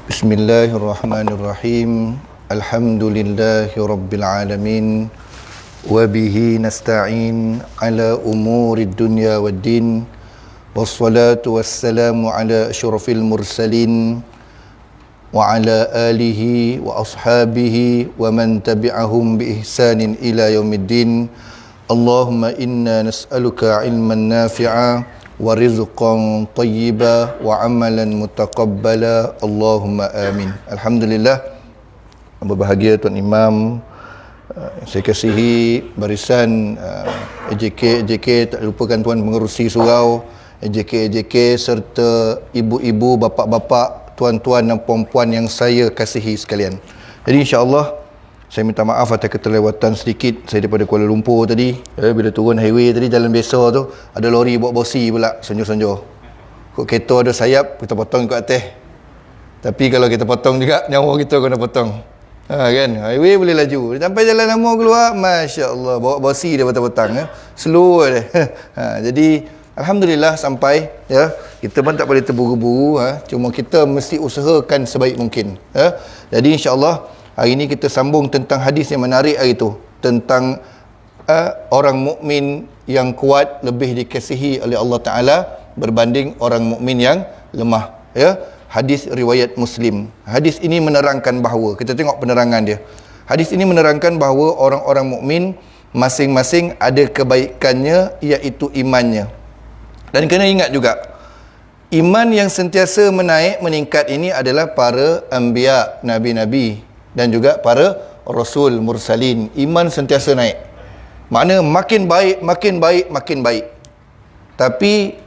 Bismillahirrahmanirrahim. Alhamdulillahi rabbil alamin. Wa bihi nasta'in ala umurid dunya waddin. Wassalatu wassalamu ala asyrafil mursalin wa ala alihi wa ashabihi wa man tabi'ahum bi ihsanin ila yaumiddin. Allahumma inna nas'aluka ilman nafi'a wa rizqan tayyiba wa amalan mutaqabbala. Allahumma amin. Alhamdulillah, berbahagia Tuan Imam, saya kasihi barisan AJK, tak lupakan Tuan Pengerusi Surau, AJK serta ibu-ibu, bapa-bapa, tuan-tuan dan puan-puan yang saya kasihi sekalian. Jadi insya-Allah saya minta maaf atas keterlewatan sedikit saya daripada Kuala Lumpur tadi. Bila turun highway tadi, jalan biasa tu, ada lori bawa bosi pula, sonjo-sonjo. Kok kereta ada sayap, kita potong ikut atas. Tapi kalau kita potong juga, nyawa kita kena potong. Kan? Highway boleh laju. Sampai jalan lama keluar, Masya Allah, bawa bosi dia petang-petang. Slow dia. Jadi, Alhamdulillah sampai. Kita pun tak boleh terburu-buru. Cuma kita mesti usahakan sebaik mungkin. Jadi insya-Allah hari ini kita sambung tentang hadis yang menarik hari itu, tentang orang mukmin yang kuat lebih dikasihi oleh Allah Taala berbanding orang mukmin yang lemah. Hadis riwayat Muslim. Hadis ini menerangkan bahawa, kita tengok penerangan dia. Hadis ini menerangkan bahawa orang-orang mukmin masing-masing ada kebaikannya, iaitu imannya. Dan kena ingat juga, iman yang sentiasa meningkat ini adalah para anbiya, nabi-nabi, dan juga para rasul mursalin. Iman sentiasa naik. Makna makin baik, makin baik, makin baik. Tapi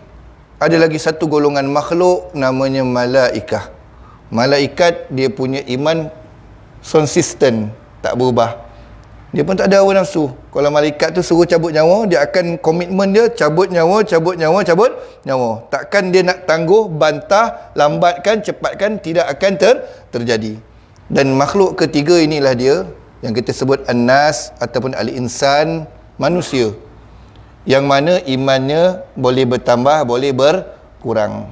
ada lagi satu golongan makhluk namanya malaikah. Malaikat dia punya iman konsisten, tak berubah. Dia pun tak ada hawa nafsu. Kalau malaikat tu suruh cabut nyawa, dia akan komitmen dia cabut nyawa, cabut nyawa, cabut nyawa. Takkan dia nak tangguh, bantah, lambatkan, cepatkan, tidak akan terjadi. Dan makhluk ketiga inilah dia yang kita sebut an-nas ataupun al-insan, manusia, yang mana imannya boleh bertambah, boleh berkurang.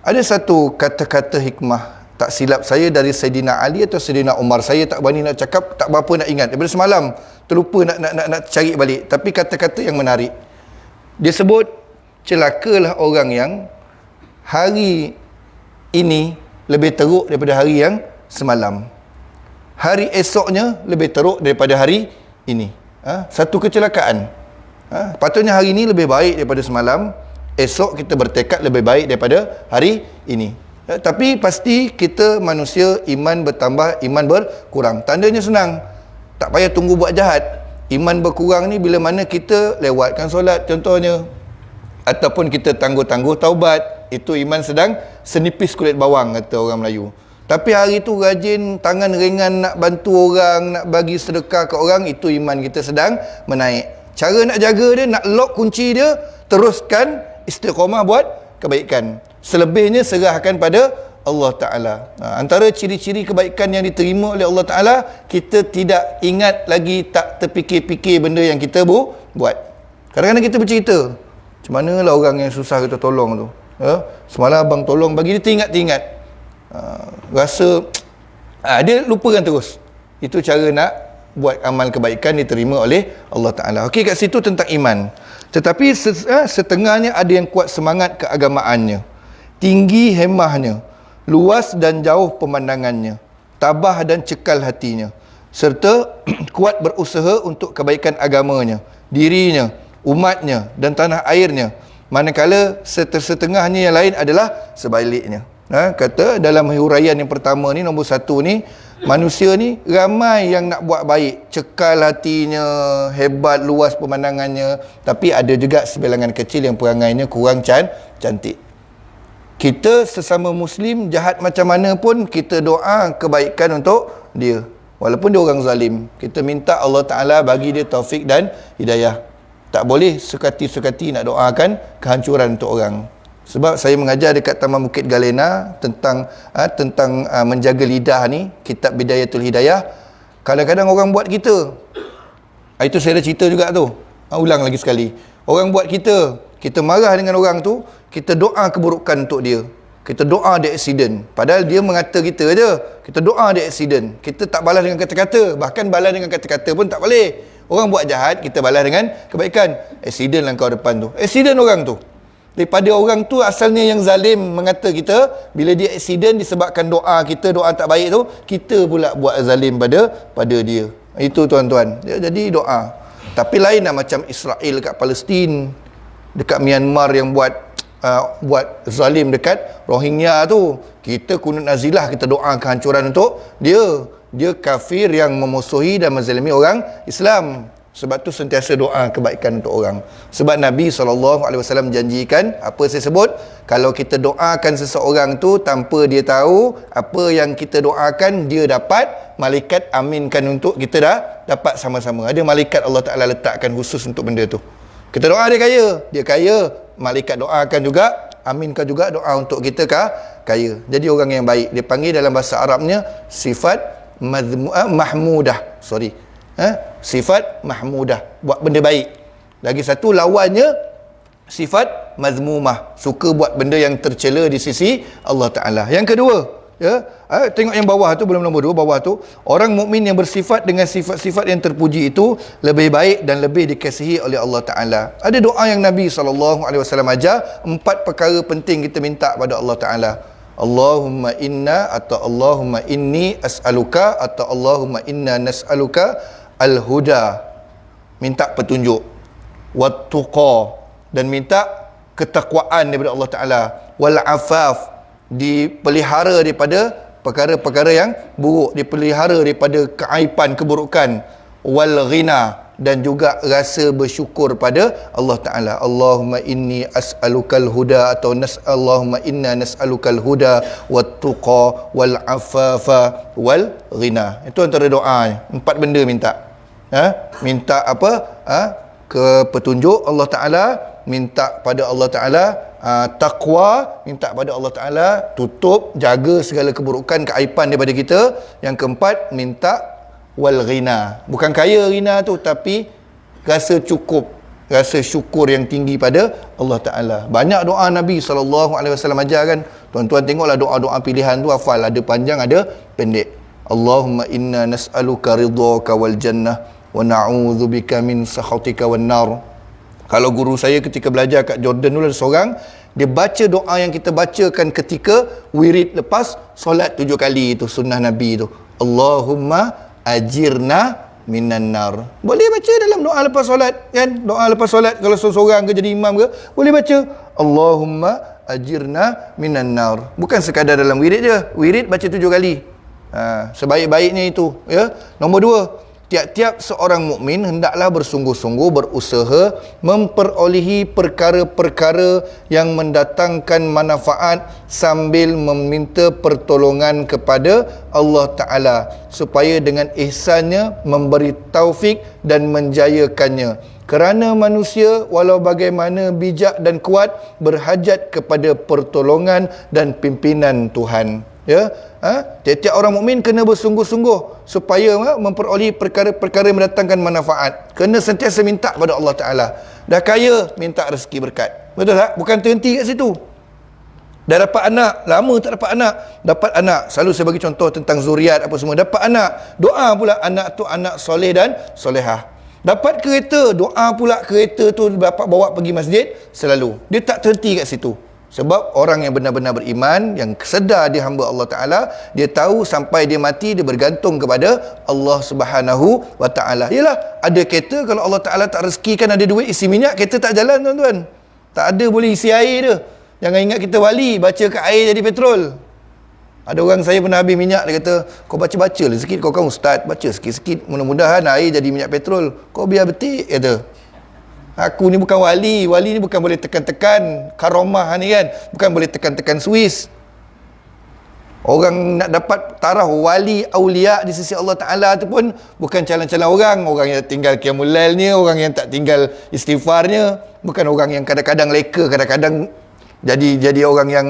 Ada satu kata-kata hikmah, tak silap saya, dari Saidina Ali atau Saidina Umar. Saya tak berani nak cakap, tak berapa nak ingat. Daripada semalam terlupa nak cari balik. Tapi kata-kata yang menarik. Dia sebut, celakalah orang yang hari ini lebih teruk daripada hari yang semalam. Hari esoknya lebih teruk daripada hari ini. Satu kecelakaan. Patutnya hari ini lebih baik daripada semalam, esok kita bertekad lebih baik daripada hari ini. Tapi pasti kita manusia, iman bertambah, iman berkurang. Tandanya senang, tak payah tunggu buat jahat. Iman berkurang ni bila mana kita lewatkan solat contohnya, ataupun kita tangguh-tangguh taubat. Itu iman sedang senipis kulit bawang, kata orang Melayu. Tapi hari tu rajin, tangan ringan nak bantu orang, nak bagi sedekah ke orang, itu iman kita sedang menaik. Cara nak jaga dia, nak lock kunci dia, teruskan istiqamah buat kebaikan. Selebihnya serahkan pada Allah Ta'ala. Antara ciri-ciri kebaikan yang diterima oleh Allah Ta'ala, kita tidak ingat lagi, tak terfikir-fikir benda yang kita buat. Kadang-kadang kita bercerita, macam mana lah orang yang susah kita tolong tu. Semalam abang tolong, bagi dia teringat-teringat. Rasa dia lupakan terus. Itu cara nak buat amal kebaikan diterima oleh Allah Ta'ala. Okey, kat situ tentang iman. Tetapi setengahnya ada yang kuat semangat keagamaannya, tinggi hemahnya, luas dan jauh pemandangannya, tabah dan cekal hatinya, serta kuat berusaha untuk kebaikan agamanya, dirinya, umatnya dan tanah airnya. Manakala setengahnya yang lain adalah sebaliknya. Kata dalam huraian yang pertama ni, nombor 1 ni, manusia ni ramai yang nak buat baik, cekal hatinya, hebat, luas pemandangannya, tapi ada juga sebilangan kecil yang perangainya kurang cantik. Kita sesama Muslim, jahat macam mana pun, kita doa kebaikan untuk dia. Walaupun dia orang zalim, kita minta Allah Ta'ala bagi dia taufik dan hidayah. Tak boleh sekati-sekati nak doakan kehancuran untuk orang. Sebab saya mengajar dekat Taman Bukit Galena tentang menjaga lidah ni, kitab Bidayatul Hidayah. Kadang-kadang orang buat kita, itu saya dah cerita juga tu, ulang lagi sekali. Orang buat kita marah dengan orang tu, kita doa keburukan untuk dia. Kita doa dia accident. Padahal dia mengata kita je. Kita doa dia accident. Kita tak balas dengan kata-kata. Bahkan balas dengan kata-kata pun tak boleh. Orang buat jahat, kita balas dengan kebaikan. Accident lah kau depan tu. Accident orang tu. Daripada orang tu asalnya yang zalim mengata kita, bila dia accident disebabkan doa kita, doa tak baik tu, kita pula buat zalim pada dia. Itu tuan-tuan. Jadi doa. Tapi lain lah macam Israel kat Palestin, dekat Myanmar yang buat zalim dekat Rohingya tu. Kita kunut nazilah, kita doa kehancuran untuk dia. Dia kafir yang memusuhi dan menzalimi orang Islam. Sebab tu sentiasa doa kebaikan untuk orang. Sebab Nabi SAW janjikan, apa saya sebut, kalau kita doakan seseorang tu tanpa dia tahu apa yang kita doakan, dia dapat, malaikat aminkan untuk kita dah dapat sama-sama. Ada malaikat Allah Ta'ala letakkan khusus untuk benda tu. Kita doa dia kaya, malaikat doakan juga, aminkan juga doa untuk kita kaya. Jadi orang yang baik, dia panggil dalam bahasa Arabnya sifat mahmudah. Sifat mahmudah, buat benda baik. Lagi satu lawannya sifat mazmumah, suka buat benda yang tercela di sisi Allah Ta'ala. Yang kedua, tengok yang bawah tu, belum nombor 2, bawah tu, orang mukmin yang bersifat dengan sifat-sifat yang terpuji itu lebih baik dan lebih dikasihi oleh Allah Ta'ala. Ada doa yang Nabi SAW ajar, 4 perkara penting kita minta pada Allah Ta'ala. Allahumma inna, atau Allahumma inni as'aluka, atau Allahumma inna nas'aluka al-huda, minta petunjuk, wat-tuqa, dan minta ketakwaan daripada Allah Ta'ala, wal-afaf, dipelihara daripada perkara-perkara yang buruk, dipelihara daripada keaiban, keburukan, wal-ghina, dan juga rasa bersyukur pada Allah Ta'ala. Allahumma inni as'alukal huda, atau Allahumma inna nas'alukal huda wat-tuqa wal-afafa wal-ghina. Itu antara doa. 4 benda minta. Minta apa? Ke petunjuk Allah Ta'ala, minta pada Allah Ta'ala taqwa, minta pada Allah Ta'ala tutup, jaga segala keburukan, keaiban daripada kita. Yang keempat, minta wal ghina, bukan kaya ghina tu, tapi rasa cukup, rasa syukur yang tinggi pada Allah Ta'ala. Banyak doa Nabi SAW ajar kan. Tuan-tuan tengoklah doa-doa pilihan tu, hafal, ada panjang ada pendek. Allahumma inna nas'aluka ridhaka wal jannah wa na'udzubika min sakhatika wan nar. Kalau guru saya ketika belajar kat Jordan dulu, ada seorang, dia baca doa yang kita bacakan ketika wirid lepas solat 7 kali, itu sunnah Nabi tu. Allahumma ajirna minan nar. Boleh baca dalam doa lepas solat kan? Doa lepas solat kalau seorang ke jadi imam ke, boleh baca Allahumma ajirna minan nar. Bukan sekadar dalam wirid je. Wirid baca 7 kali. Sebaik-baiknya itu, ya. Nombor 2, tiap-tiap seorang mukmin hendaklah bersungguh-sungguh berusaha memperolehi perkara-perkara yang mendatangkan manfaat sambil meminta pertolongan kepada Allah Ta'ala, supaya dengan ihsannya memberi taufik dan menjayakannya. Kerana manusia walau bagaimana bijak dan kuat berhajat kepada pertolongan dan pimpinan Tuhan. Ya, tiap-tiap orang mukmin kena bersungguh-sungguh supaya memperoleh perkara-perkara yang mendatangkan manfaat. Kena sentiasa minta pada Allah Ta'ala. Dah kaya, minta rezeki berkat. Betul tak? Bukan terhenti kat situ. Dah dapat anak, lama tak dapat anak, dapat anak. Selalu saya bagi contoh tentang zuriat apa semua. Dapat anak, doa pula anak tu anak soleh dan solehah. Dapat kereta, doa pula kereta tu dapat bawa pergi masjid selalu. Dia tak terhenti kat situ. Sebab orang yang benar-benar beriman, yang sedar dia hamba Allah Ta'ala, dia tahu sampai dia mati, dia bergantung kepada Allah Subhanahu Wa Ta'ala. Yelah, ada kereta, kalau Allah Ta'ala tak rezekikan ada duit isi minyak, kereta tak jalan tuan-tuan. Tak ada boleh isi air dia. Jangan ingat kita wali, baca kat air jadi petrol. Ada orang saya pernah habis minyak, dia kata, kau baca-baca lah sikit, kau kan ustaz, baca sikit-sikit, mudah-mudahan air jadi minyak petrol. Kau biar betik, kata. Aku ni bukan wali. Wali ni bukan boleh tekan-tekan karomah ni kan. Bukan boleh tekan-tekan Swiss. Orang nak dapat taraf wali aulia di sisi Allah Ta'ala tu pun bukan calon-calon orang. Orang yang tinggal qiyamul lailnya, orang yang tak tinggal istighfarnya. Bukan orang yang kadang-kadang leka, kadang-kadang jadi orang yang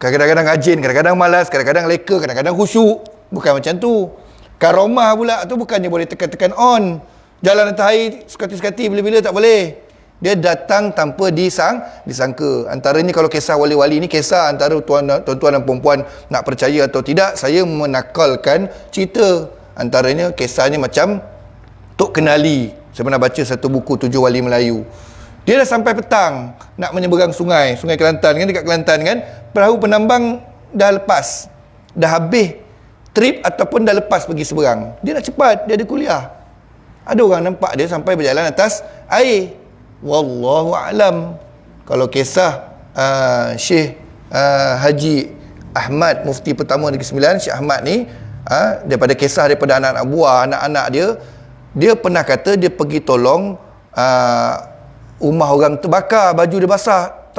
kadang-kadang rajin, kadang-kadang malas, kadang-kadang leka, kadang-kadang khusyuk. Bukan macam tu. Karomah pula tu bukannya boleh tekan-tekan on. Jalan atas air sekati-sekati bila-bila tak boleh. Dia datang tanpa disangka. Antaranya kalau kisah wali-wali ni, kisah antara tuan-tuan dan perempuan nak percaya atau tidak, saya menakalkan cerita. Antaranya kisahnya macam Tok Kenali. Saya pernah baca satu buku 7 Wali Melayu. Dia dah sampai petang nak menyeberang sungai Kelantan kan, dekat Kelantan kan. Perahu penambang dah lepas, dah habis trip ataupun dah lepas pergi seberang. Dia nak cepat, dia ada kuliah. Ada orang nampak dia sampai berjalan atas air. Wallahu alam. Kalau kisah Syekh Haji Ahmad, mufti pertama Negeri Sembilan, Syekh Ahmad ni, daripada kisah daripada anak-anak buah, anak-anak dia pernah kata dia pergi tolong rumah orang terbakar, baju dia basah,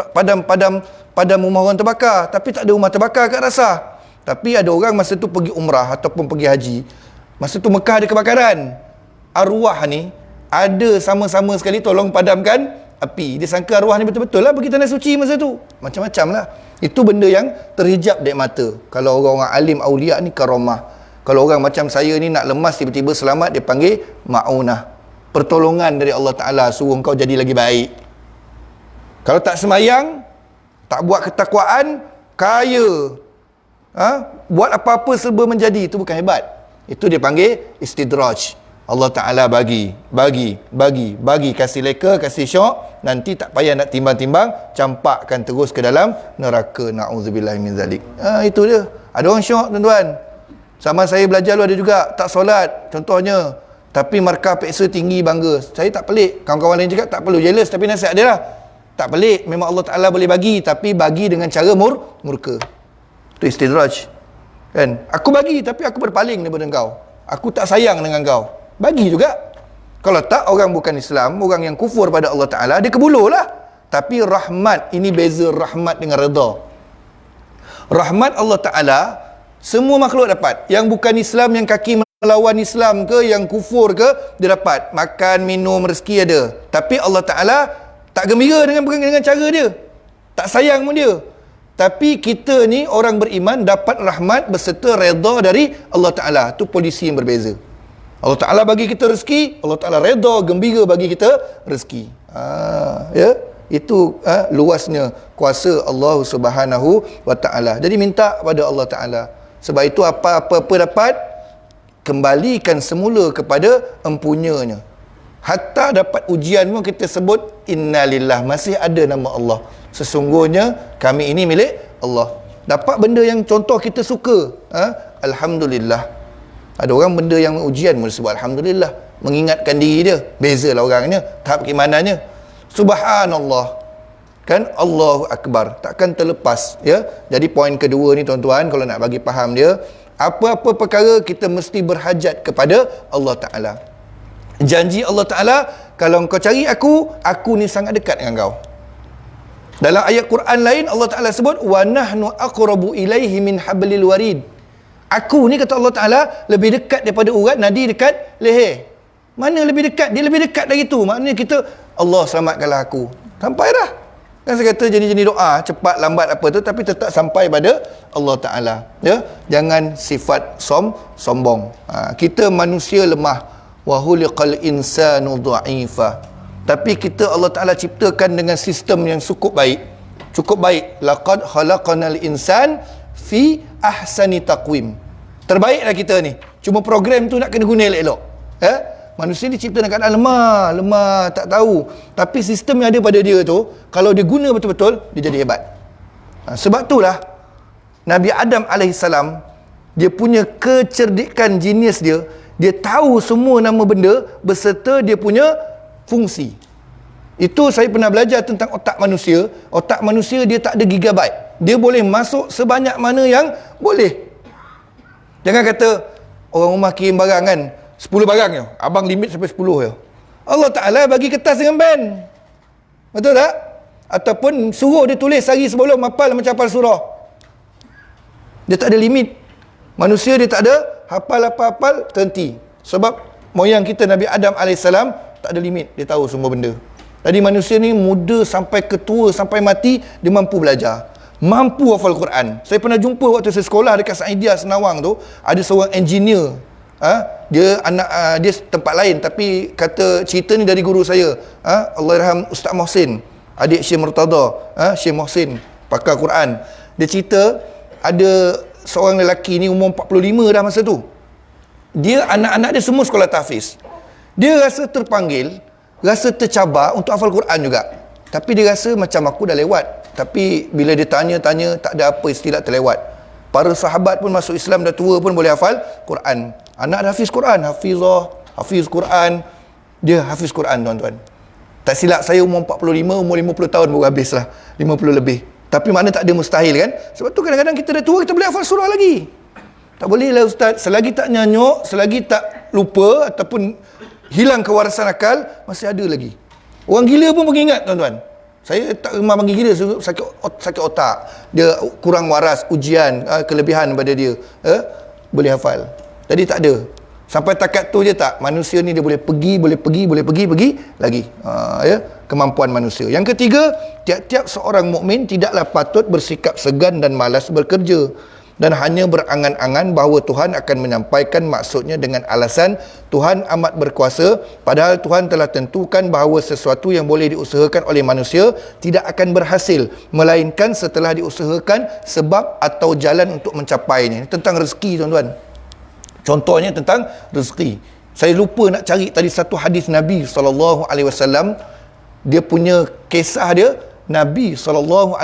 padam rumah orang terbakar, tapi tak ada rumah terbakar kat Rasah. Tapi ada orang masa tu pergi umrah ataupun pergi haji, masa tu Mekah ada kebakaran. Arwah ni ada sama-sama sekali tolong padamkan api. Dia sangka arwah ni betul-betul lah pergi tanah suci masa tu. Macam-macam lah. Itu benda yang terhijab dek mata. Kalau orang-orang alim aulia ni karamah. Kalau orang macam saya ni nak lemas tiba-tiba selamat, dia panggil ma'unah. Pertolongan dari Allah Ta'ala suruh kau jadi lagi baik. Kalau tak semayang, tak buat ketakwaan, kaya, buat apa-apa serba menjadi, itu bukan hebat. Itu dia panggil istidraj. Allah Ta'ala bagi, kasih leka, kasih syok, nanti tak payah nak timbang-timbang, campakkan terus ke dalam neraka. Na'udzubillah min zalik. Itu dia. Ada orang syok, tuan-tuan. Sama saya belajar lu ada juga, tak solat contohnya, tapi markah peksa tinggi, bangga. Saya tak pelik. Kawan-kawan lain cakap tak perlu, jealous, tapi nasihat dia lah. Tak pelik, memang Allah Ta'ala boleh bagi, tapi bagi dengan cara murka. Itu istidraj kan. Aku bagi, tapi aku berpaling daripada kau. Aku tak sayang dengan kau. Bagi juga. Kalau tak, orang bukan Islam, orang yang kufur pada Allah Ta'ala, dia kebuluh lah. Tapi rahmat, ini beza rahmat dengan redha. Rahmat Allah Ta'ala semua makhluk dapat. Yang bukan Islam, yang kaki melawan Islam ke, yang kufur ke, dia dapat. Makan, minum, rezeki ada. Tapi Allah Ta'ala tak gembira dengan cara dia. Tak sayang pun dia. Tapi kita ni orang beriman dapat rahmat beserta redha dari Allah Ta'ala. Itu polisi yang berbeza. Allah Ta'ala bagi kita rezeki, Allah Ta'ala redha, gembira bagi kita rezeki. Ya, itu luasnya kuasa Allah Subhanahu wa Ta'ala. Jadi minta pada Allah Ta'ala. Sebab itu apa-apa dapat, kembalikan semula kepada empunyanya. Hatta dapat ujian pun kita sebut innalillah, masih ada nama Allah. Sesungguhnya kami ini milik Allah. Dapat benda yang contoh kita suka, alhamdulillah. Ada orang benda yang ujian mula sebut alhamdulillah, mengingatkan diri dia. Bezalah orangnya, tahap keimanannya. Subhanallah, kan, Allahu Akbar, takkan terlepas, ya. Jadi poin kedua ni tuan-tuan, kalau nak bagi faham dia, apa-apa perkara kita mesti berhajat kepada Allah Ta'ala. Janji Allah Ta'ala, kalau kau cari aku ni sangat dekat dengan kau. Dalam ayat Quran lain Allah Ta'ala sebut wa nahnu aqrabu ilaihi min hablil warid. Aku ni, kata Allah Ta'ala, lebih dekat daripada urat nadi dekat leher. Mana lebih dekat? Dia lebih dekat dari itu. Maknanya kita, Allah selamatkanlah aku. Sampai dah. Kan saya kata jenis-jenis doa, cepat lambat apa tu, tapi tetap sampai pada Allah Ta'ala. Ya? Jangan sifat sombong. Kita manusia lemah. Wa huliqal insanu dha'ifa. Tapi kita Allah Ta'ala ciptakan dengan sistem yang cukup baik. Cukup baik. Laqad khalaqanal insan fi ahsani taqwim. Terbaiklah kita ni. Cuma program tu nak kena guna elok-elok. Manusia dicipta dalam keadaan lemah, tak tahu. Tapi sistem yang ada pada dia tu, kalau dia guna betul-betul, dia jadi hebat. Sebab itulah Nabi Adam AS, dia punya kecerdikan genius dia, dia tahu semua nama benda beserta dia punya fungsi. Itu saya pernah belajar tentang otak manusia. Otak manusia dia tak ada gigabyte. Dia boleh masuk sebanyak mana yang boleh. Jangan kata orang rumah kirim barang kan, 10 barang je, abang limit sampai 10 je. Allah Ta'ala bagi kertas dengan pen. Betul tak? Ataupun suruh dia tulis sehari sebelum hafal macam hafal surah. Dia tak ada limit. Manusia dia tak ada hafal, terhenti. Sebab moyang kita Nabi Adam AS tak ada limit. Dia tahu semua benda. Jadi manusia ni muda sampai ketua, sampai mati, dia mampu belajar. Mampu hafal Quran. Saya pernah jumpa waktu saya sekolah dekat Saidia Senawang tu, ada seorang engineer. Dia anak dia tempat lain, tapi kata cerita ni dari guru saya, Allahyarham Ustaz Mohsin, adik Syekh Murtada, Syekh Mohsin pakar Quran. Dia cerita ada seorang lelaki ni umur 45 dah masa tu. Dia anak-anak dia semua sekolah tahfiz. Dia rasa terpanggil, rasa tercabar untuk hafal Quran juga. Tapi dia rasa macam aku dah lewat. Tapi bila dia tanya-tanya, tak ada apa istilah terlewat. Para sahabat pun masuk Islam dah tua pun boleh hafal Quran. Anak dah hafiz Quran, hafiz Quran. Dia hafiz Quran, tuan-tuan. Tak silap saya umur 45, umur 50 tahun baru habis lah. 50 lebih. Tapi mana tak ada mustahil kan? Sebab tu kadang-kadang kita dah tua, kita boleh hafal surah lagi. Tak boleh lah ustaz. Selagi tak nyanyuk, selagi tak lupa ataupun hilang kewarasan akal, masih ada lagi. Orang gila pun pergi ingat, tuan-tuan. Saya tak memang panggil gila, sakit otak. Dia kurang waras, ujian, kelebihan pada dia. Boleh hafal. Jadi tak ada. Sampai takat tu je tak. Manusia ni dia boleh pergi lagi. Ya, kemampuan manusia. Yang ketiga, tiap-tiap seorang mukmin tidaklah patut bersikap segan dan malas bekerja, dan hanya berangan-angan bahawa Tuhan akan menyampaikan maksudnya dengan alasan Tuhan amat berkuasa, padahal Tuhan telah tentukan bahawa sesuatu yang boleh diusahakan oleh manusia tidak akan berhasil, melainkan setelah diusahakan sebab atau jalan untuk mencapainya. Tentang rezeki, tuan-tuan. Contohnya tentang rezeki. Saya lupa nak cari tadi satu hadis Nabi SAW. Dia punya kisah dia, Nabi SAW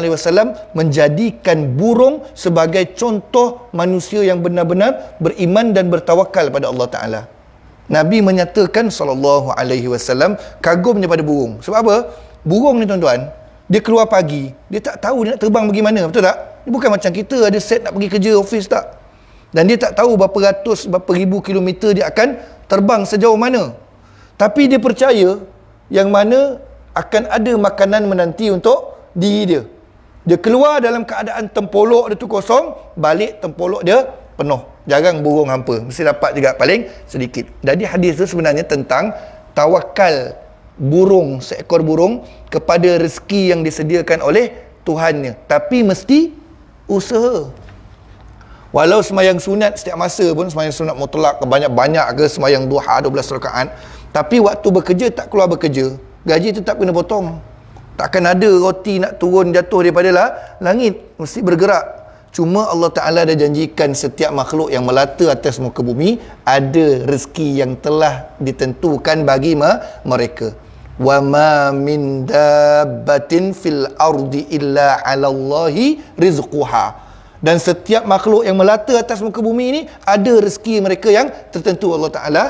menjadikan burung sebagai contoh manusia yang benar-benar beriman dan bertawakal pada Allah Ta'ala. Nabi menyatakan SAW kagumnya pada burung. Sebab apa? Burung ni, tuan-tuan, dia keluar pagi, dia tak tahu dia nak terbang pergi mana, betul tak? Dia bukan macam kita ada set nak pergi kerja, office, tak? Dan dia tak tahu berapa ratus, berapa ribu kilometer dia akan terbang sejauh mana. Tapi dia percaya yang mana akan ada makanan menanti untuk diri dia. Dia keluar dalam keadaan tempolok dia tu kosong, balik tempolok dia penuh. Jarang burung hampa, mesti dapat juga paling sedikit. Jadi hadis tu sebenarnya tentang tawakal burung, seekor burung kepada rezeki yang disediakan oleh Tuhannya. Tapi mesti usaha. Walau semayang sunat setiap masa pun, semayang sunat mutlak ke banyak-banyak ke, semayang duha 12 rakaat, tapi waktu bekerja tak keluar bekerja, gaji tetap kena potong. Takkan ada roti nak turun jatuh daripada langit, mesti bergerak. Cuma Allah Ta'ala dah janjikan setiap makhluk yang melata atas muka bumi ada rezeki yang telah ditentukan bagi mereka. Wa ma min dabbatin fil ardi illa 'alallahi rizquha. Dan setiap makhluk yang melata atas muka bumi ini ada rezeki mereka yang tertentu Allah Ta'ala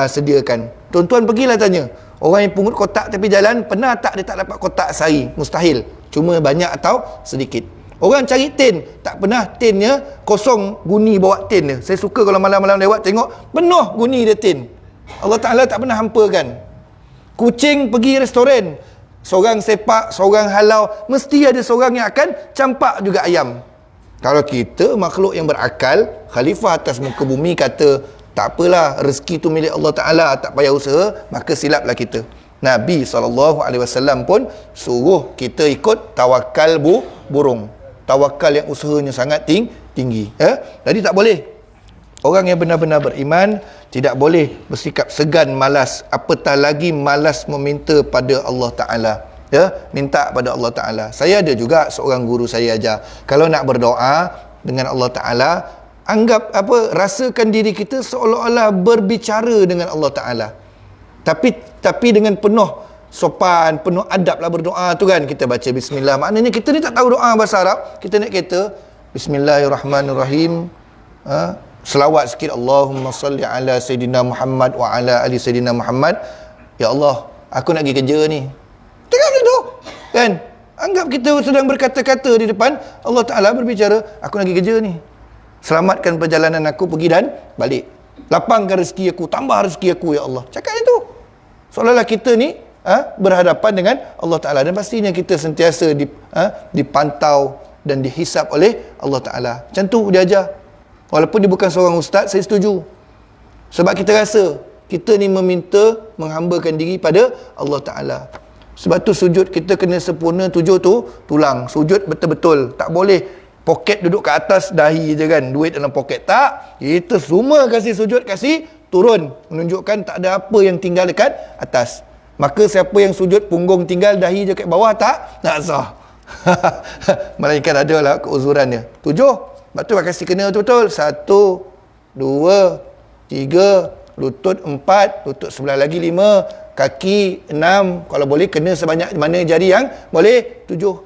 sediakan. Tuan-tuan pergilah tanya, orang yang pungut kotak tepi jalan, pernah tak dia tak dapat kotak sehari? Mustahil. Cuma banyak atau sedikit. Orang cari tin, tak pernah tinnya kosong, guni bawa tin dia. Saya suka kalau malam-malam lewat tengok penuh guni dia tin. Allah Ta'ala tak pernah hampakan. Kucing pergi restoran, seorang sepak, seorang halau, mesti ada seorang yang akan campak juga ayam. Kalau kita makhluk yang berakal, khalifah atas muka bumi, kata tak apalah, rezeki tu milik Allah Ta'ala, tak payah usaha, maka silaplah kita. Nabi SAW pun suruh kita ikut tawakal burung. Tawakal yang usahanya sangat tinggi. Jadi tak boleh. Orang yang benar-benar beriman tidak boleh bersikap segan, malas, apatah lagi malas meminta pada Allah Ta'ala. Minta pada Allah Ta'ala. Saya ada juga seorang guru saya ajar, kalau nak berdoa dengan Allah Ta'ala, anggap rasakan diri kita seolah-olah berbicara dengan Allah Ta'ala, tapi dengan penuh sopan, penuh adab lah berdoa tu kan. Kita baca bismillah, maknanya kita ni tak tahu doa bahasa Arab, kita naik kereta, bismillahirrahmanirrahim, selawat sikit, Allahumma salli ala Sayyidina Muhammad wa ala ali Sayyidina Muhammad. Ya Allah, aku nak pergi kerja ni. Tengok macam tu kan? Anggap kita sedang berkata-kata di depan Allah Ta'ala, berbicara, aku nak pergi kerja ni, selamatkan perjalanan aku pergi dan balik, lapangkan rezeki aku, tambah rezeki aku ya Allah. Cakap itu seolah-olah kita ni berhadapan dengan Allah Ta'ala. Dan pastinya kita sentiasa dipantau dan dihisap oleh Allah Ta'ala. Macam tu dia ajar. Walaupun dia bukan seorang ustaz, saya setuju. Sebab kita rasa kita ni meminta, menghambakan diri pada Allah Ta'ala. Sebab tu sujud kita kena sempurna 7 tu tulang. Sujud betul-betul. Tak boleh poket duduk kat atas dahi je kan, duit dalam poket. Tak, kita semua kasih sujud, kasih turun, menunjukkan tak ada apa yang tinggal dekat atas. Maka siapa yang sujud punggung tinggal, dahi je kat bawah, tak sah. Melainkan adalah keuzurannya. 7. Sebab tu kasih kena betul-betul. 1, 2, 3, lutut 4, lutut sebelah lagi 5, kaki 6, kalau boleh kena sebanyak mana jari yang boleh 7.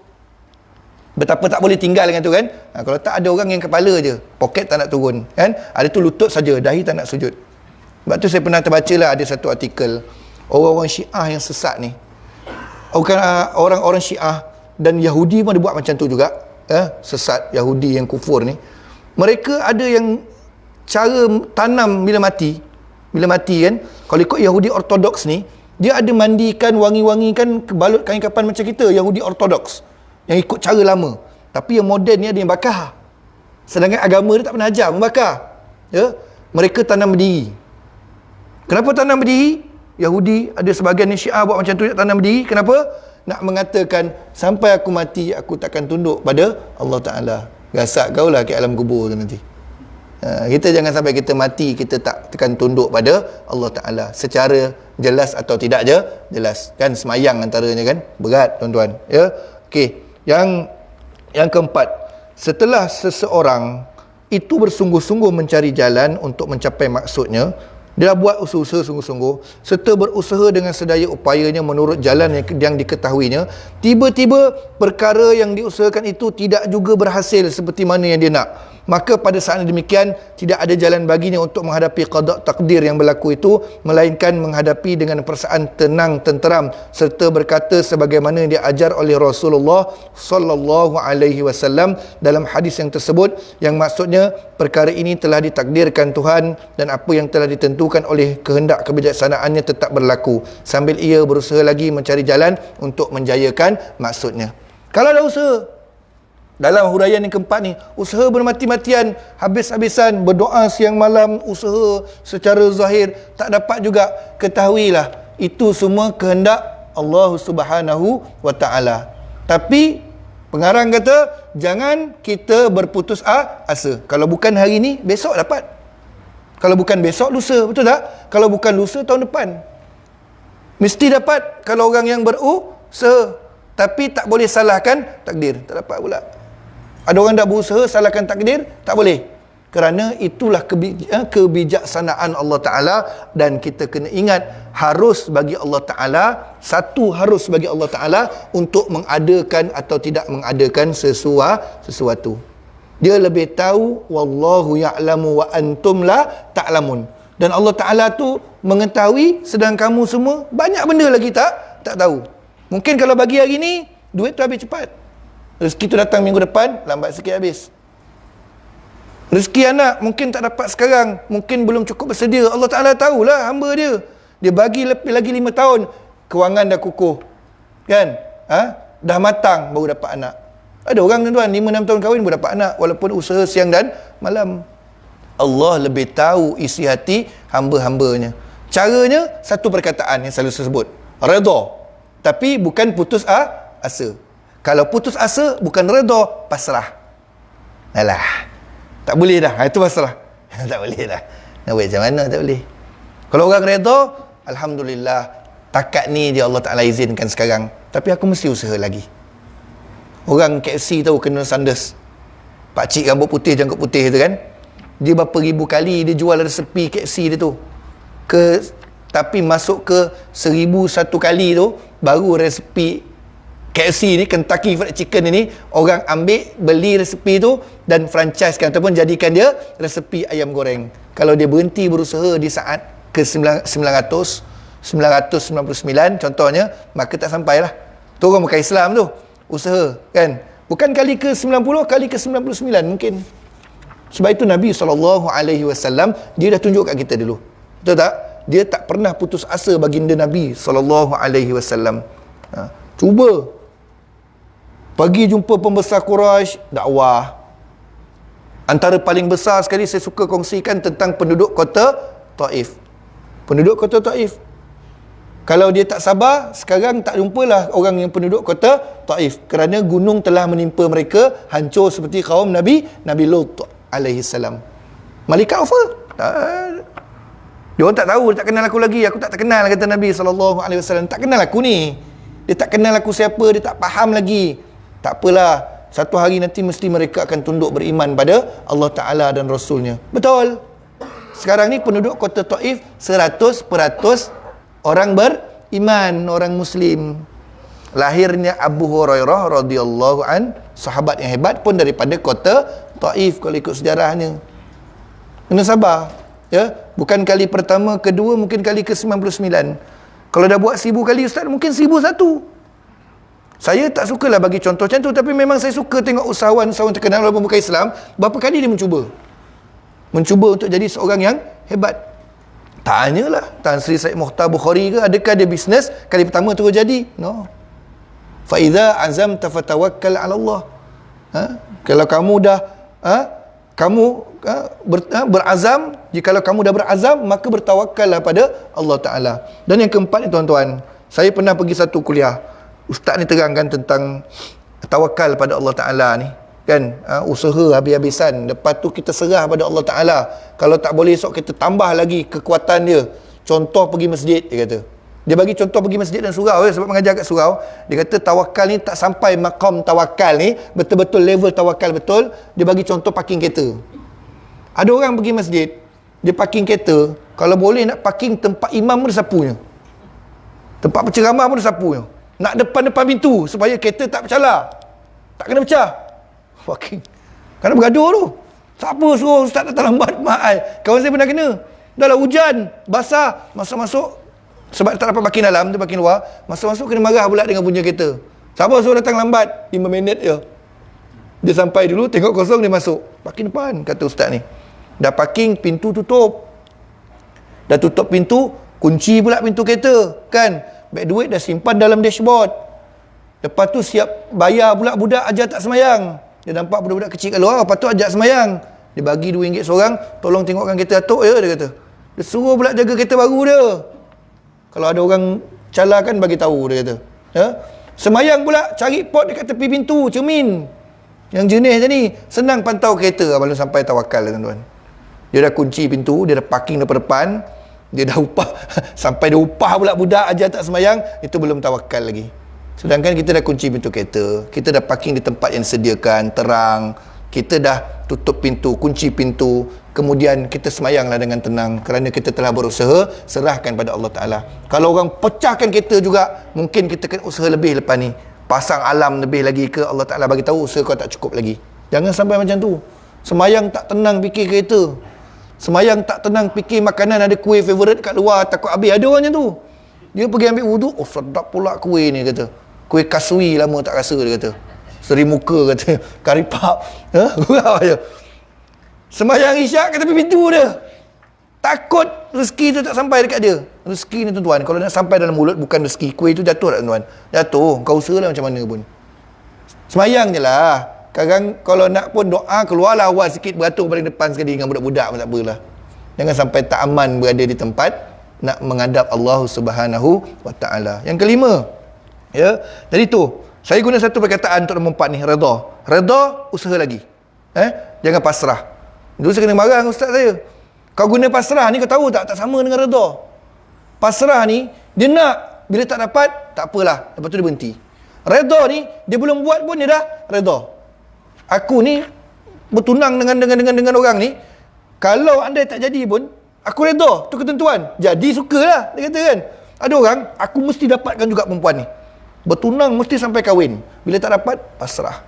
Betapa tak boleh tinggal dengan tu kan. Kalau tak, ada orang yang kepala je, poket tak nak turun kan, ada tu lutut saja, dahi tak nak sujud. Sebab tu saya pernah terbaca lah, ada satu artikel orang-orang Syiah yang sesat ni, orang-orang Syiah dan Yahudi pun dia buat macam tu juga, sesat Yahudi yang kufur ni, mereka ada yang cara tanam bila mati kan, kalau ikut Yahudi Ortodoks ni, dia ada mandikan, wangi-wangikan, balut kain kapan macam kita Yahudi Ortodoks yang ikut cara lama. Tapi yang moden ni ada yang bakar, sedangkan agama dia tak pernah ajar membakar, mereka tanam berdiri. Kenapa tanam berdiri? Yahudi, ada sebahagian Syiah buat macam tu, tanam berdiri. Kenapa? Nak mengatakan, sampai aku mati, aku takkan tunduk pada Allah Ta'ala. Gasak kau lah ke alam kubur tu nanti. Kita jangan sampai kita mati, kita tak tekan tunduk pada Allah Ta'ala. Secara jelas atau tidak je, jelas. Kan semayang antaranya kan. Berat tuan-tuan. Okey. Yang keempat, setelah seseorang itu bersungguh-sungguh mencari jalan untuk mencapai maksudnya, dia dah buat usaha sungguh-sungguh serta berusaha dengan sedaya upayanya menurut jalan yang diketahuinya, tiba-tiba perkara yang diusahakan itu tidak juga berhasil seperti mana yang dia nak, maka pada saat demikian tidak ada jalan baginya untuk menghadapi qada takdir yang berlaku itu, melainkan menghadapi dengan perasaan tenang tenteram serta berkata sebagaimana yang diajar oleh Rasulullah sallallahu alaihi wasallam dalam hadis yang tersebut, yang maksudnya perkara ini telah ditakdirkan Tuhan dan apa yang telah ditentukan oleh kehendak kebijaksanaannya tetap berlaku, sambil ia berusaha lagi mencari jalan untuk menjayakan maksudnya. Kalau ada usaha dalam huraian yang keempat ni, usaha bermati-matian, habis-habisan, berdoa siang malam, usaha secara zahir, tak dapat juga, ketahuilah itu semua kehendak Allah Subhanahu wa Ta'ala. Tapi pengarang kata, jangan kita berputus asa. Kalau bukan hari ni, besok dapat. Kalau bukan besok, lusa. Betul tak? Kalau bukan lusa, tahun depan mesti dapat. Kalau orang yang berusaha. Tapi tak boleh salahkan takdir. Tak dapat pula. Ada orang dah berusaha salahkan takdir, tak boleh. Kerana itulah kebijaksanaan Allah Ta'ala. Dan kita kena ingat, harus bagi Allah Ta'ala, harus bagi Allah Ta'ala untuk mengadakan atau tidak mengadakan sesuatu. Dia lebih tahu, wallahu ya'lamu wa antum la ta'lamun. Dan Allah Ta'ala tu mengetahui, sedang kamu semua banyak benda lagi tak tahu. Mungkin kalau bagi hari ni, duit tu habis cepat. Rezeki tu datang minggu depan, lambat sikit habis. Rezeki anak mungkin tak dapat sekarang, mungkin belum cukup bersedia. Allah Ta'ala tahulah hamba dia. Dia bagi lagi 5 tahun, kewangan dah kukuh kan, dah matang baru dapat anak. Ada orang tuan-tuan 5-6 tahun kahwin baru dapat anak, walaupun usaha siang dan malam. Allah lebih tahu isi hati hamba-hambanya. Caranya satu perkataan yang selalu saya sebut, redha. Tapi bukan putus asa. Kalau putus asa bukan redha, pasrah. Alah, tak boleh dah, itu pasrah. Tak boleh dah. Nak buat macam mana, tak boleh. Kalau orang redha, alhamdulillah, takat ni dia Allah Ta'ala izinkan sekarang, tapi aku mesti usaha lagi. Orang KFC tahu kena sandas, pakcik rambut putih, janggut putih tu kan, dia berapa ribu kali dia jual resepi KFC dia tu, tapi masuk ke 1001 kali tu, baru resepi KFC ni, Kentucky Fried Chicken ni, orang ambil, beli resepi tu dan franchisekan ataupun jadikan dia resepi ayam goreng. Kalau dia berhenti berusaha di saat ke 999 contohnya, maka tak sampailah. Tu orang bukan Islam tu, usaha kan. Bukan kali ke 90, kali ke 99 mungkin. Sebab itu Nabi SAW, dia dah tunjuk kat kita dulu. Betul tak? Dia tak pernah putus asa baginda Nabi SAW. Cuba pergi jumpa pembesar Quraisy, dakwah. Antara paling besar sekali saya suka kongsikan tentang penduduk kota Taif. Penduduk kota Taif, Kalau dia tak sabar, sekarang tak jumpalah orang yang penduduk kota Taif, kerana gunung telah menimpa mereka, hancur seperti kaum Nabi Lut alaihi salam. Malaikat offer. Dia orang tak tahu, dia tak kenal aku lagi. Aku tak terkenal, kata Nabi SAW. Tak kenal aku ni. Dia tak kenal aku siapa, dia tak faham lagi. Tak apalah, satu hari nanti mesti mereka akan tunduk beriman pada Allah Ta'ala dan Rasulnya. Betul. Sekarang ni penduduk kota Taif 100% orang beriman, orang Muslim. Lahirnya Abu Hurairah radhiyallahu an, sahabat yang hebat pun daripada kota Taif kalau ikut sejarahnya. Kena sabar. Ya, bukan kali pertama, kedua, mungkin kali ke-99. Kalau dah buat 1000 kali, Ustaz, mungkin 1001. Saya tak sukalah bagi contoh macam tu, tapi memang saya suka tengok usahawan-usahawan terkenal walaupun bukan Islam, berapa kali dia mencuba untuk jadi seorang yang hebat. Tanyalah Tan Sri Said Mukhtar Bukhari ke, adakah dia bisnes kali pertama terus jadi? No. Fa idza azamta fatawakkal 'ala Allah. Kalau kamu dah berazam, jikalau kamu dah berazam, maka bertawakallah pada Allah Ta'ala. Dan yang keempat ni tuan-tuan, saya pernah pergi satu kuliah, ustaz ni terangkan tentang tawakal pada Allah Ta'ala ni kan, usaha habis-habisan, lepas tu kita serah pada Allah Ta'ala. Kalau tak boleh esok kita tambah lagi kekuatan dia. Contoh pergi masjid, dia kata. Dia bagi contoh pergi masjid dan surau, sebab mengajar kat surau. Dia kata tawakal ni tak sampai maqam tawakal ni, betul-betul level tawakal betul. Dia bagi contoh parking kereta. Ada orang pergi masjid, dia parking kereta, kalau boleh nak parking tempat imam pun sapunya, tempat penceramah pun sapunya, nak depan-depan pintu supaya kereta tak bercalar, tak kena pecah. Parking kerana bergaduh tu. Siapa suruh ustaz datang lambat? Kawan saya pernah kena. Dah lah hujan, basah, masuk-masuk, sebab tak dapat parking dalam, dia parking luar, masuk-masuk kena marah pula dengan punya kereta. Siapa suruh datang lambat? 5 minit je. Dia sampai dulu, tengok kosong, dia masuk. Parking depan, kata ustaz ni. Dah parking, pintu tutup. Dah tutup pintu, kunci pula pintu kereta. Kan? Beg duit dah simpan dalam dashboard. Lepas tu siap bayar pula budak ajar tak semayang. Dia nampak budak-budak kecil kat luar, lepas tu ajak semayang. Dia bagi RM2 seorang, tolong tengokkan kereta atuk ya, dia kata. Dia suruh pula jaga kereta baru dia. Kalau ada orang cala kan bagi tahu, dia kata. Ya? Semayang pula, cari pot dekat tepi pintu, cermin. Yang jenis je ni, senang pantau kereta belum sampai tawakal, tuan-tuan. Dia dah kunci pintu, dia dah parking depan-depan, dia dah upah, sampai dia upah pula budak ajar tak semayang, itu belum tawakal lagi. Sedangkan kita dah kunci pintu kereta, kita dah parking di tempat yang disediakan, terang, kita dah tutup pintu, kunci pintu, kemudian kita semayanglah dengan tenang kerana kita telah berusaha, serahkan pada Allah Ta'ala. Kalau orang pecahkan kereta juga, mungkin kita kena usaha lebih lepas ni, pasang alam lebih lagi ke, Allah Ta'ala bagi tahu usaha kau tak cukup lagi. Jangan sampai macam tu. Semayang tak tenang fikir kereta, semayang tak tenang fikir makanan, ada kuih favourite kat luar, takut habis. Ada orang macam tu, dia pergi ambil wudu, oh sedap pula kuih ni, kata kuih kasui lama tak rasa, dia kata seri muka, kata kari pap, gurau je. Semayang isyak kat tepi pintu dia, takut rezeki tu tak sampai dekat dia. Rezeki ni tuan-tuan, kalau nak sampai dalam mulut bukan rezeki, kuih tu jatuh tak tuan-tuan? Jatuh, kau usahalah macam mana pun. Semayang je lah. Kadang kalau nak pun doa, keluarlah awal sikit, beratur paling depan sekali dengan budak-budak pun tak apalah. Jangan sampai tak aman berada di tempat nak menghadap Allah Subhanahu wa Ta'ala. Yang kelima, ya, jadi tu saya guna satu perkataan untuk nombor 4 ni, redha. Redha, usaha lagi. Jangan pasrah. Dulu saya kena marah dengan ustaz saya. Kau guna pasrah ni, kau tahu tak, tak sama dengan redha. Pasrah ni, dia nak, bila tak dapat, tak apalah, lepas tu dia berhenti. Redha ni, dia belum buat pun dia dah redha. Aku ni bertunang dengan orang ni, kalau andai tak jadi pun, aku redha, tu ketentuan. Jadi sukalah, dia kata kan. Ada orang, aku mesti dapatkan juga perempuan ni. Bertunang mesti sampai kahwin. Bila tak dapat, pasrah.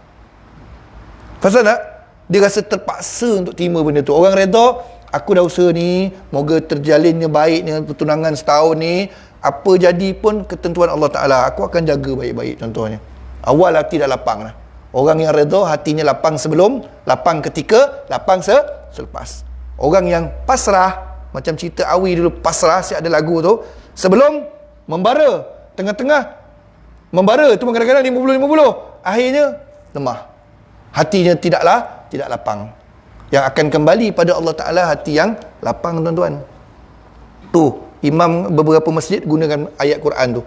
Pasal tak? Dia rasa terpaksa untuk terima benda tu. Orang redha, aku dah usaha ni, moga terjalinnya baik dengan pertunangan setahun ni, apa jadi pun ketentuan Allah Ta'ala, aku akan jaga baik-baik, contohnya. Awal hati dah lapang lah. Orang yang redha, hatinya lapang sebelum, lapang ketika, lapang selepas. Orang yang pasrah, macam cerita Awi dulu, pasrah, si ada lagu tu, sebelum membara, tengah-tengah membara, tu kadang-kadang 50-50, akhirnya lemah. Hatinya tidak lapang. Yang akan kembali pada Allah Ta'ala hati yang lapang, tuan-tuan. Tu Imam beberapa masjid gunakan ayat Quran tu.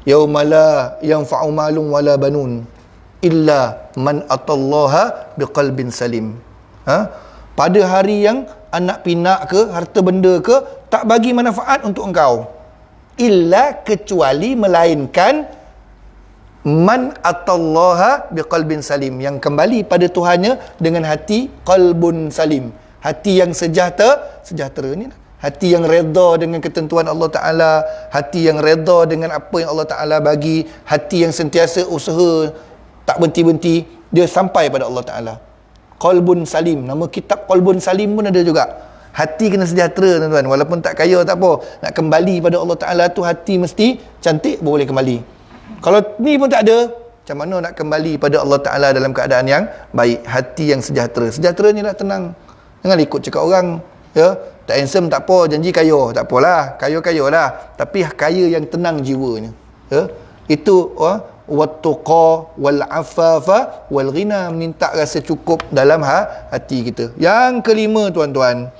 Yaumala yanfa'u malun wala banun illa man atallaha biqalbin salim. Pada hari yang anak pinak ke, harta benda ke, tak bagi manfaat untuk engkau. Illa, kecuali, melainkan man atallaha biqalbin salim, yang kembali pada Tuhannya dengan hati qalbun salim, hati yang sejahtera ni lah. Hati yang redha dengan ketentuan Allah Ta'ala, hati yang redha dengan apa yang Allah Ta'ala bagi, hati yang sentiasa usaha tak berhenti-henti dia sampai pada Allah Ta'ala. Qalbun salim, nama kitab Qalbun Salim pun ada juga. Hati kena sejahtera tuan-tuan, walaupun tak kaya tak apa, nak kembali pada Allah Ta'ala tu hati mesti cantik boleh kembali. Kalau ni pun tak ada, macam mana nak kembali pada Allah Ta'ala dalam keadaan yang baik? Hati yang sejahtera. Sejahtera ni lah tenang, jangan ikut cakap orang, ya. Tak handsome tak apa, janji kaya, tak apalah, kaya-kaya lah, tapi kaya yang tenang jiwanya, ya. Itu wattuqa wal afafa wal ghina, minta rasa cukup dalam hati kita. Yang kelima tuan-tuan,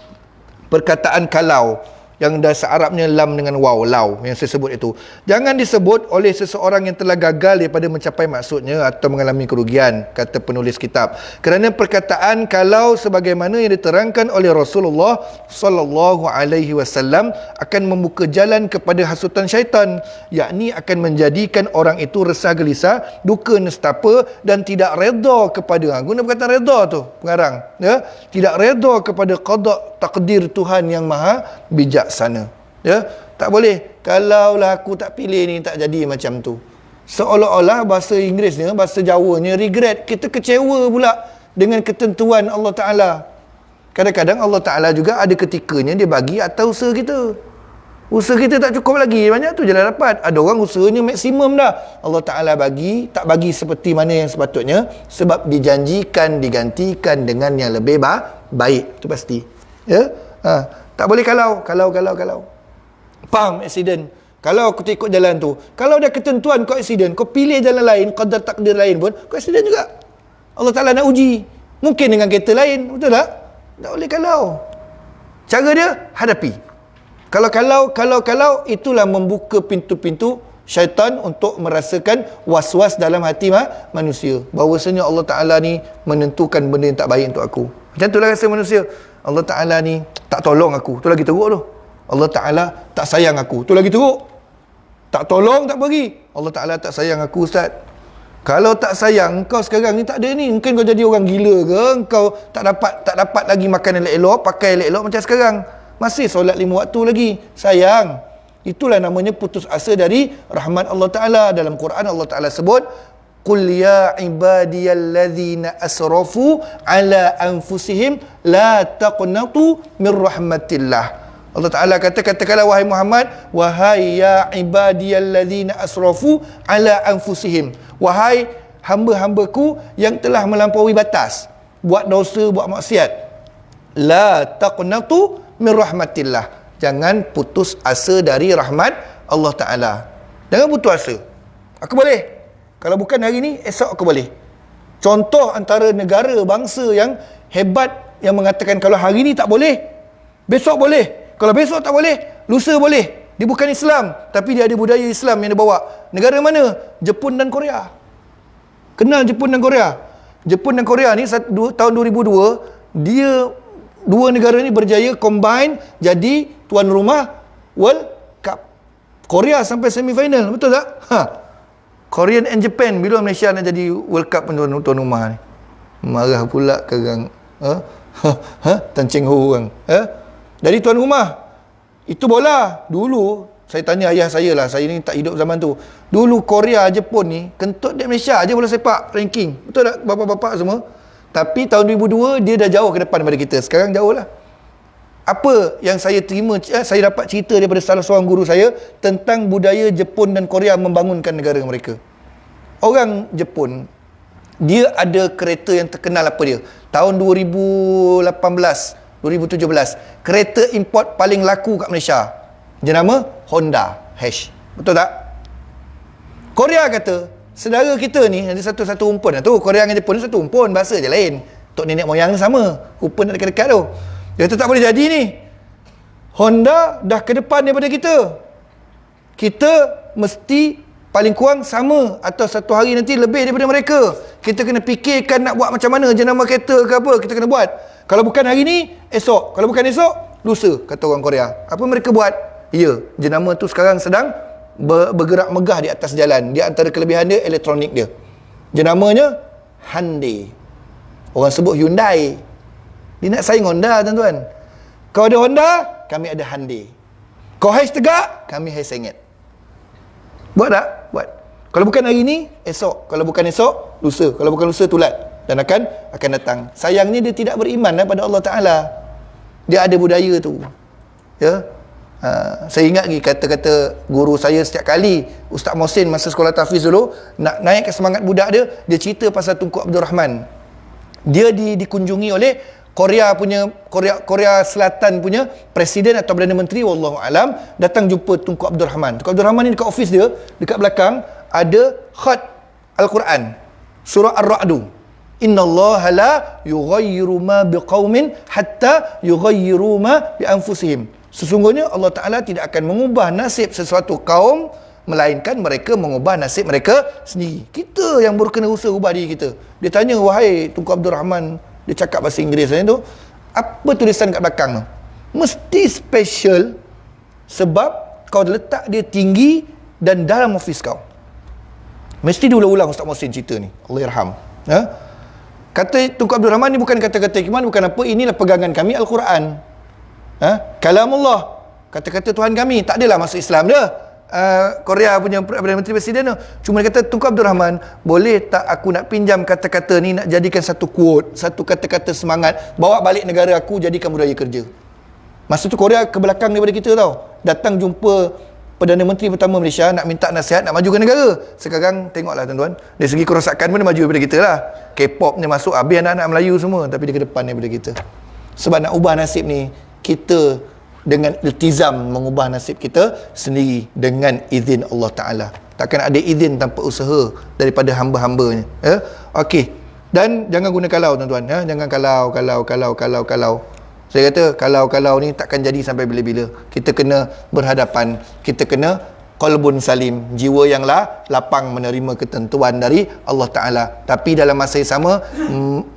perkataan kalau, yang bahasa Arabnya lam dengan waw, lau, yang saya sebut itu, jangan disebut oleh seseorang yang telah gagal daripada mencapai maksudnya atau mengalami kerugian, kata penulis kitab. Kerana perkataan kalau sebagaimana yang diterangkan oleh Rasulullah sallallahu alaihi wasallam akan membuka jalan kepada hasutan syaitan, yakni akan menjadikan orang itu resah gelisah, duka nestapa dan tidak redha kepada, guna perkataan redha tu pengarang, ya, tidak redha kepada qada takdir Tuhan yang maha bijaksana, ya. Tak boleh, kalaulah aku tak pilih ni tak jadi macam tu. Seolah-olah bahasa Inggerisnya, bahasa Jawanya regret, kita kecewa pula dengan ketentuan Allah Ta'ala. Kadang-kadang Allah Ta'ala juga ada ketikanya dia bagi atas usaha kita. Usaha kita tak cukup lagi, banyak tu je lah dapat. Ada orang usahanya maksimum dah, Allah Ta'ala bagi, tak bagi seperti mana yang sepatutnya, sebab dijanjikan digantikan dengan yang lebih baik, itu pasti, ya. Tak boleh kalau. Faham aksiden? Kalau aku ikut jalan tu, kalau ada ketentuan kau aksiden, kau pilih jalan lain, qadar takdir lain pun, kau aksiden juga. Allah Ta'ala nak uji. Mungkin dengan kereta lain, betul tak? Tak boleh kalau. Cara dia, hadapi. Kalau, itulah membuka pintu-pintu syaitan untuk merasakan was-was dalam hati manusia. Bahawasanya Allah Ta'ala ni menentukan benda yang tak baik untuk aku. Macam itulah rasa manusia. Allah Ta'ala ni tak tolong aku, tu lagi teruk tu. Allah Ta'ala tak sayang aku, tu lagi teruk. Tak tolong, tak bagi. Allah Ta'ala tak sayang aku, Ustaz. Kalau tak sayang, kau sekarang ni tak ada ni. Mungkin kau jadi orang gila ke, kau tak dapat lagi makan elok-elok, pakai elok-elok macam sekarang. Masih solat 5 waktu lagi. Sayang. Itulah namanya putus asa dari rahmat Allah Ta'ala. Dalam Quran Allah Ta'ala sebut, Qul ya ibadiyalladzina asrafu ala anfusihim la taqnatu min rahmatillah. Allah Ta'ala katakanlah wahai Muhammad, wahai ya ibadiyalladzina asrafu ala anfusihim, wahai hamba-hambaku yang telah melampaui batas, buat dosa, buat maksiat, la taqnatu min rahmatillah, jangan putus asa dari rahmat Allah Ta'ala. Jangan putus asa. Aku boleh, kalau bukan hari ni, esok aku boleh. Contoh antara negara bangsa yang hebat, yang mengatakan kalau hari ni tak boleh, besok boleh. Kalau besok tak boleh, lusa boleh. Dia bukan Islam, tapi dia ada budaya Islam yang dia bawa. Negara mana? Jepun dan Korea. Kenal Jepun dan Korea? Jepun dan Korea ni tahun 2002, dia, dua negara ni berjaya combine jadi tuan rumah World Cup. Korea sampai semifinal, betul tak? Korean and Japan, bila Malaysia nak jadi World Cup tuan rumah ni. Marah pula kerang. Tan Cheng Ho orang. Jadi tuan rumah. Itu bola. Dulu, saya tanya ayah saya lah, saya ni tak hidup zaman tu. Dulu Korea, Jepun ni, kentut dia Malaysia aja bola sepak ranking. Betul tak bapak-bapak semua? Tapi tahun 2002, dia dah jauh ke depan daripada kita. Sekarang jauh lah. Apa yang saya terima, saya dapat cerita daripada salah seorang guru saya tentang budaya Jepun dan Korea membangunkan negara mereka. Orang Jepun, dia ada kereta yang terkenal, apa dia? Tahun 2018, 2017, kereta import paling laku kat Malaysia. Dia nama Honda Hash. Betul tak? Korea kata, saudara kita ni ada satu rumpun lah tu. Korea dengan Jepun ni satu rumpun, bahasa je lain. Tok nenek moyang ni sama, rumpun nak dekat-dekat tu. Dia kata tak boleh jadi ni. Honda dah ke depan daripada kita. Kita mesti paling kurang sama atau satu hari nanti lebih daripada mereka. Kita kena fikirkan nak buat macam mana jenama kereta ke apa, kita kena buat. Kalau bukan hari ni, esok. Kalau bukan esok, lusa, kata orang Korea. Apa mereka buat? Ya, jenama tu sekarang sedang bergerak megah di atas jalan. Di antara kelebihan dia, elektronik dia. Jenamanya Hyundai. Orang sebut Hyundai. Dia nak saing Honda, tuan-tuan. Kau ada Honda, kami ada Hyundai. Kau hais tegak, kami hais sengit. Buat tak? Buat. Kalau bukan hari ni, esok. Kalau bukan esok, lusa. Kalau bukan lusa, tulat. Dan akan datang. Sayangnya dia tidak beriman pada Allah Ta'ala. Dia ada budaya tu. Ya. Saya ingat lagi kata-kata guru saya setiap kali, Ustaz Mohsin masa sekolah tahfiz dulu, nak naikkan semangat budak dia, dia cerita pasal Tunku Abdul Rahman. Dia dikunjungi oleh Korea Selatan punya presiden atau Perdana Menteri, wallahu alam, datang jumpa Tunku Abdul Rahman. Tunku Abdul Rahman ni dekat office dia, dekat belakang ada khat Al-Quran, surah Ar-Ra'du. Innallaha la yughayyiru ma biqaumin hatta yughayyiru ma bi anfusihim. Sesungguhnya Allah Ta'ala tidak akan mengubah nasib sesuatu kaum melainkan mereka mengubah nasib mereka sendiri. Kita yang baru kena usaha ubah diri kita. Dia tanya, wahai Tunku Abdul Rahman, dia cakap bahasa Inggeris tu, apa tulisan kat belakang tu? Mesti special sebab kau letak dia tinggi dan dalam office kau. Mesti diulang-ulang Ustaz Mohsin cerita ni, Allah yarham. Kata Tunku Abdul Rahman ni bukan kata-kata iman, bukan apa, inilah pegangan kami Al-Quran. Kalamullah, kata-kata Tuhan kami. Tak adalah masuk Islam dah. Korea punya Perdana Menteri Presiden tu. Cuma dia kata, Tunku Abdul Rahman, boleh tak aku nak pinjam kata-kata ni, nak jadikan satu quote, satu kata-kata semangat, bawa balik negara aku, jadikan budaya kerja. Masa tu Korea ke belakang daripada kita tau. Datang jumpa Perdana Menteri pertama Malaysia, nak minta nasihat, nak majukan negara. Sekarang tengoklah tuan-tuan, dari segi kerosakan pun dia maju daripada kita lah. K-pop ni masuk, habis anak-anak Melayu semua, tapi dia ke depan daripada kita. Sebab nak ubah nasib ni, kita dengan iltizam mengubah nasib kita sendiri dengan izin Allah Ta'ala. Takkan ada izin tanpa usaha daripada hamba-hambanya. Okey. Dan jangan guna kalau, tuan-tuan. Jangan kalau. Saya kata kalau ni takkan jadi sampai bila-bila. Kita kena berhadapan, kita kena qalbun salim, jiwa yang lapang menerima ketentuan dari Allah Ta'ala. Tapi dalam masa yang sama,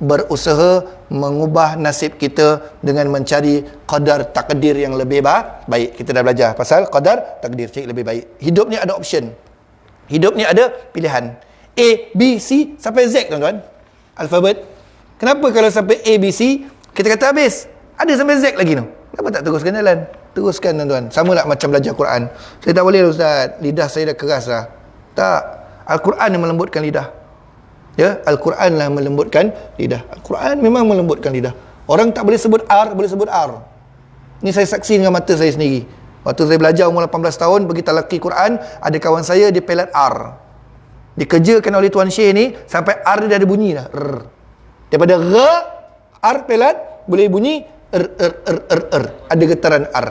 berusaha mengubah nasib kita dengan mencari qadar takdir yang lebih baik. Kita dah belajar pasal qadar takdir, cari lebih baik. Hidup ni ada option. Hidup ni ada pilihan. A, B, C sampai Z, tuan-tuan. Alfabet. Kenapa kalau sampai A, B, C kita kata habis? Ada sampai Z lagi tu. Kenapa tak teruskan jalan? Teruskan, tuan-tuan. Sama lah macam belajar Quran. Saya tak boleh, Ustaz, lidah saya dah keras lah. Tak. Al-Quran yang melembutkan lidah. Ya, Al-Quran lah melembutkan lidah. Al-Quran memang melembutkan lidah. Orang tak boleh sebut R, boleh sebut R. Ni saya saksi dengan mata saya sendiri. Waktu saya belajar umur 18 tahun, pergi talaqi Quran, ada kawan saya, dia pelat R. Dikerjakan oleh Tuan Syekh ni, sampai R dia dah ada bunyi dah. R. Daripada R pelat, boleh bunyi ada getaran R.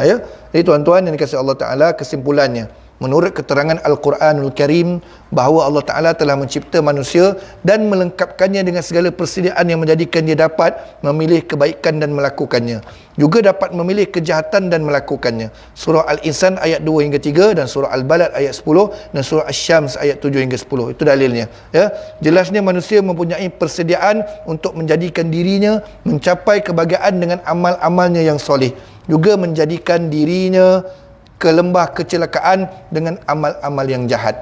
Ya. Jadi tuan-tuan yang dikasihi Allah Ta'ala, kesimpulannya, menurut keterangan Al-Quranul Karim, bahawa Allah Ta'ala telah mencipta manusia dan melengkapkannya dengan segala persediaan yang menjadikan dia dapat memilih kebaikan dan melakukannya, juga dapat memilih kejahatan dan melakukannya. Surah Al-Insan ayat 2 hingga 3 dan surah Al-Balad ayat 10 dan surah Asy-Syams ayat 7 hingga 10. Itu dalilnya. Ya. Jelasnya manusia mempunyai persediaan untuk menjadikan dirinya mencapai kebahagiaan dengan amal-amalnya yang soleh, juga menjadikan dirinya ke lembah kecelakaan dengan amal-amal yang jahat.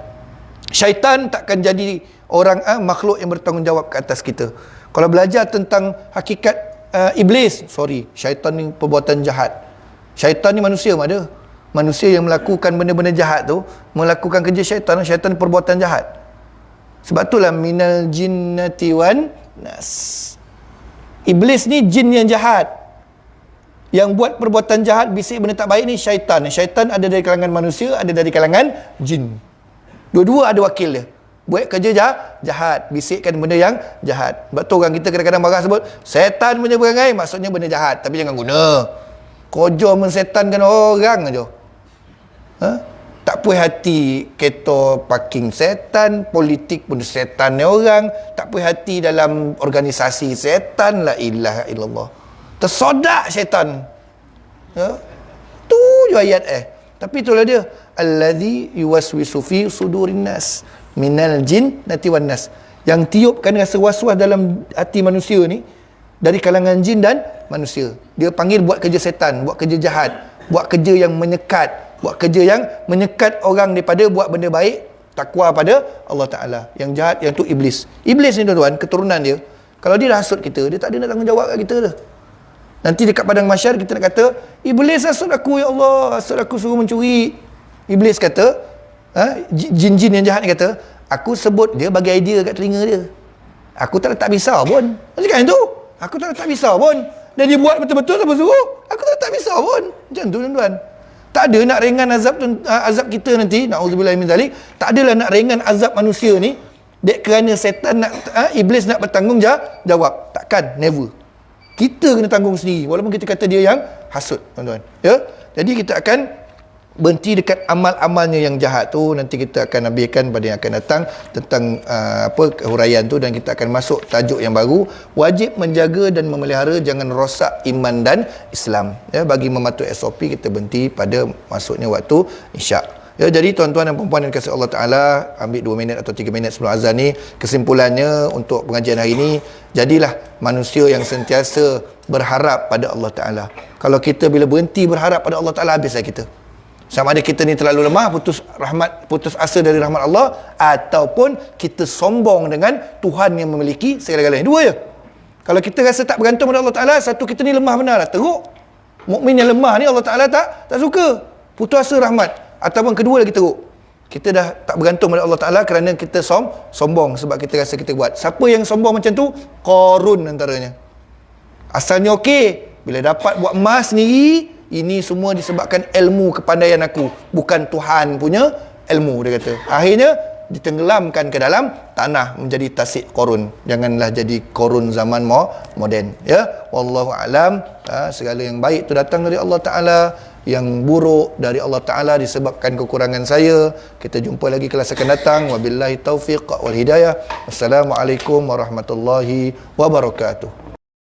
Syaitan takkan jadi orang makhluk yang bertanggungjawab ke atas kita. Kalau belajar tentang hakikat iblis, syaitan ni perbuatan jahat. Syaitan ni manusia ada. Manusia yang melakukan benda-benda jahat tu, melakukan kerja syaitan, syaitan perbuatan jahat. Sebab itulah minal jinnati wan nas. Iblis ni jin yang jahat. Yang buat perbuatan jahat, bisik benda tak baik ni syaitan. Syaitan ada dari kalangan manusia, ada dari kalangan jin. Dua-dua ada wakil dia. Buat kerja jahat, bisikkan benda yang jahat. Sebab tu orang kita kadang-kadang marah sebut setan punya perangai, maksudnya benda jahat. Tapi jangan guna. Kojo mensetankan orang aja. Tak puas hati kereta parking setan, politik pun setan ni orang. Tak puas hati dalam organisasi setan, la ilaha illallah. Tersodak syaitan. Ya. Tu je ayat Tapi itulah dia. Allazi yuwaswisu fi sudurin nas minal jin nati wan nas. Yang tiupkan rasa was-was dalam hati manusia ni dari kalangan jin dan manusia. Dia panggil buat kerja setan, buat kerja jahat, buat kerja yang menyekat, buat kerja yang menyekat orang daripada buat benda baik, takwa pada Allah Ta'ala. Yang jahat, yang tu iblis. Iblis ni tuan-tuan, keturunan dia, kalau dia dah hasut kita, dia tak ada nak tanggungjawab kat kita dah. Nanti dekat padang mahsyar kita nak kata, iblis hasut aku, ya Allah, hasut aku suruh mencuri. Iblis kata, jin-jin yang jahat ni kata, aku sebut dia bagi idea kat telinga dia. Aku tak letak pisau pun. Macam kan tu? Aku tak letak pisau pun. Dan dia buat betul-betul apa suruh? Aku tak letak pisau pun. Macam tu tuan-tuan. Tak ada nak ringan azab kita nanti, na'udzubillah min zalik. Tak adalah nak ringan azab manusia ni dek kerana setan nak iblis nak bertanggungjawab. Takkan, never. Kita kena tanggung sendiri walaupun kita kata dia yang hasut, tuan-tuan. Ya. Jadi kita akan berhenti dekat amal-amalnya yang jahat tu. Nanti kita akan habiskan pada yang akan datang tentang huraian tu, dan kita akan masuk tajuk yang baru, wajib menjaga dan memelihara jangan rosak iman dan Islam. Ya, bagi mematuhi SOP kita berhenti pada masuknya waktu Isyak. Ya, jadi tuan-tuan dan puan-puan yang dikasihi Allah Ta'ala, ambil 2 minit atau 3 minit sebelum azan ni. Kesimpulannya untuk pengajian hari ini, jadilah manusia yang sentiasa berharap pada Allah Ta'ala. Kalau kita bila berhenti berharap pada Allah Ta'ala, habislah kita. Sama ada kita ni terlalu lemah, putus asa dari rahmat Allah, ataupun kita sombong dengan Tuhan yang memiliki segala-galanya. Dua je. Kalau kita rasa tak bergantung pada Allah Ta'ala, satu, kita ni lemah benar lah, teruk. Mukmin yang lemah ni Allah Ta'ala tak suka. Putus asa rahmat. Ataupun kedua lagi teruk, kita dah tak bergantung pada Allah Ta'ala kerana kita sombong sebab kita rasa kita buat. Siapa yang sombong macam tu? Qarun antaranya. Asalnya okey, bila dapat buat emas sendiri, ini semua disebabkan ilmu kepandaian aku, bukan Tuhan punya ilmu, dia kata. Akhirnya ditenggelamkan ke dalam tanah menjadi tasik Qarun. Janganlah jadi Qarun zaman moden. Ya, wallahu alam. Segala yang baik tu datang dari Allah Taala, yang buruk dari Allah Taala disebabkan kekurangan saya. Kita jumpa lagi kelas akan datang. Wabillahi taufiq wal hidayah. Wassalamualaikum warahmatullahi wabarakatuh.